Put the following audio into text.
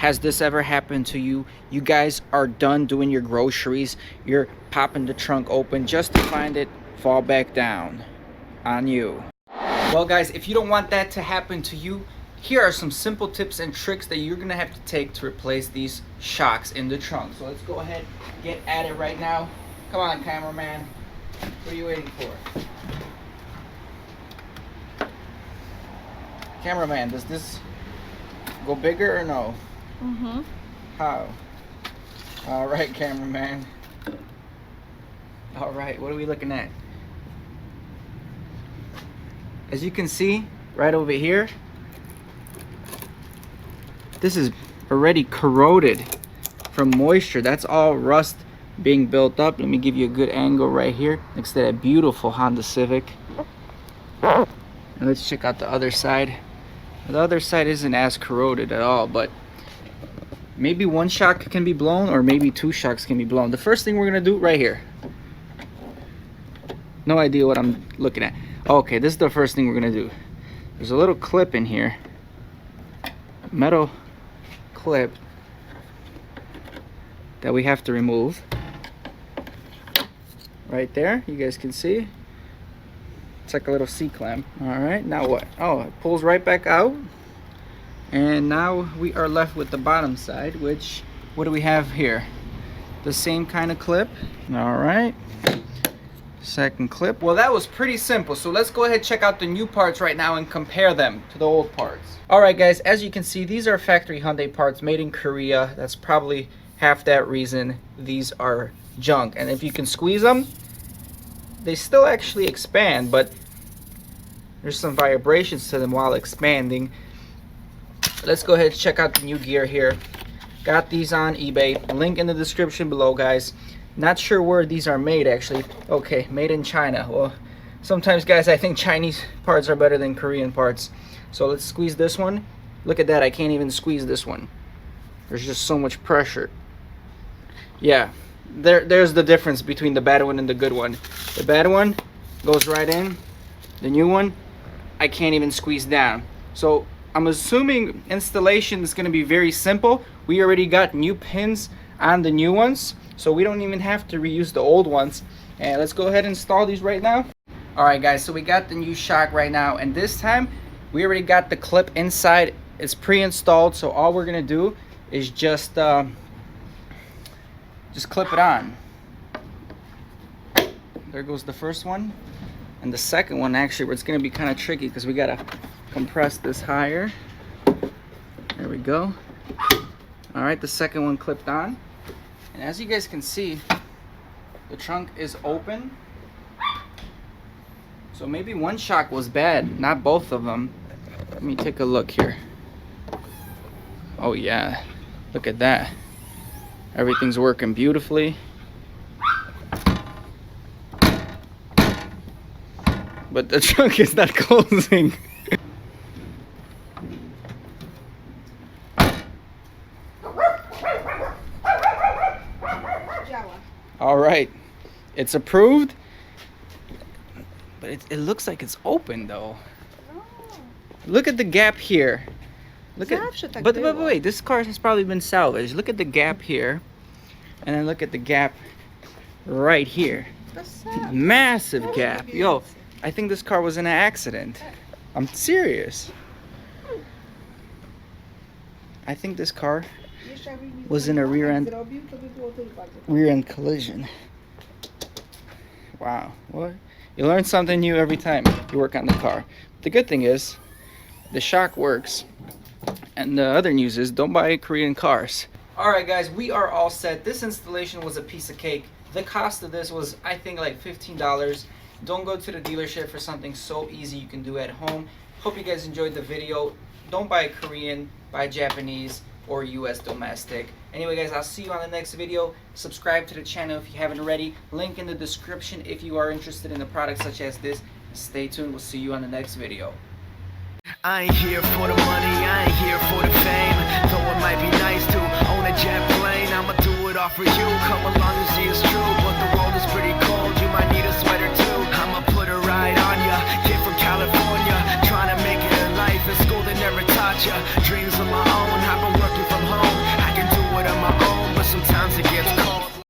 Has this ever happened to you? You guys are done doing your groceries, you're popping the trunk open just to find it fall back down on you. Well guys, if you don't want that to happen to you, here are some simple tips and tricks that you're gonna have to take to replace these shocks in the trunk. So let's go ahead, get at it right now. Come on, cameraman. What are you waiting for? Cameraman, does this go bigger or no? Mm-hmm. How? All right, cameraman. All right, what are we looking at? As you can see, right over here, this is already corroded from moisture. That's all rust being built up. Let me give you a good angle right here next to that beautiful Honda Civic. And let's check out the other side. The other side isn't as corroded at all, but maybe one shock can be blown or maybe two shocks can be blown. The first thing we're gonna do right here. No idea what I'm looking at. Okay, this is the first thing we're gonna do. There's a little clip in here, metal clip that we have to remove. Right there, you guys can see. It's like a little C-clamp. All right, now what? Oh, it pulls right back out. And now we are left with the bottom side, which, what do we have here? The same kind of clip. All right. Second clip. Well, that was pretty simple. So let's go ahead and check out the new parts right now and compare them to the old parts. All right, guys, as you can see, these are factory Hyundai parts made in Korea. That's probably half that reason these are junk. And if you can squeeze them, they still actually expand, but there's some vibrations to them while expanding. Let's go ahead and check out the new gear here. Got these on eBay. Link in the description below, guys. Not sure where these are made, actually. Okay, made in China. Well, sometimes, guys, I think Chinese parts are better than Korean parts. So let's squeeze this one. Look at that, I can't even squeeze this one. There's just so much pressure. Yeah, there's the difference between the bad one and the good one. The bad one goes right in. The new one, I can't even squeeze down. So I'm assuming installation is going to be very simple. We already got new pins on the new ones, so we don't even have to reuse the old ones. And let's go ahead and install these right now. All right, guys, so we got the new shock right now, and this time we already got the clip inside. It's pre-installed, so all we're gonna do is just clip it on. There goes the first one. And the second one, actually, it's gonna be kind of tricky because we gotta compress this higher. There we go. All right, the second one clipped on. And as you guys can see, the trunk is open. So maybe one shock was bad, not both of them. Let me take a look here. Oh yeah, look at that. Everything's working beautifully. But the trunk is not closing. All right, it's approved, but it looks like it's open though. Look at the gap here. Look at, but wait, this car has probably been salvaged. Look at the gap here, and then look at the gap right here. Massive gap. Yo, I think this car was in an accident. I'm serious. I think this car was in a rear end collision. Wow, what? You learn something new every time you work on the car. The good thing is the shock works. And the other news is don't buy Korean cars. Alright guys, we are all set. This installation was a piece of cake. The cost of this was, I think, like $15. Don't go to the dealership for something so easy you can do at home. Hope you guys enjoyed the video. Don't buy Korean, buy Japanese or US domestic. Anyway guys, I'll see you on the next video. Subscribe to the channel if you haven't already. Link in the description if you are interested in a product such as this. Stay tuned, we'll see you on the next video. I ain't here for the money, I ain't here for the fame. Though it might be nice to own a jet plane, I'ma do it all for you. Come along.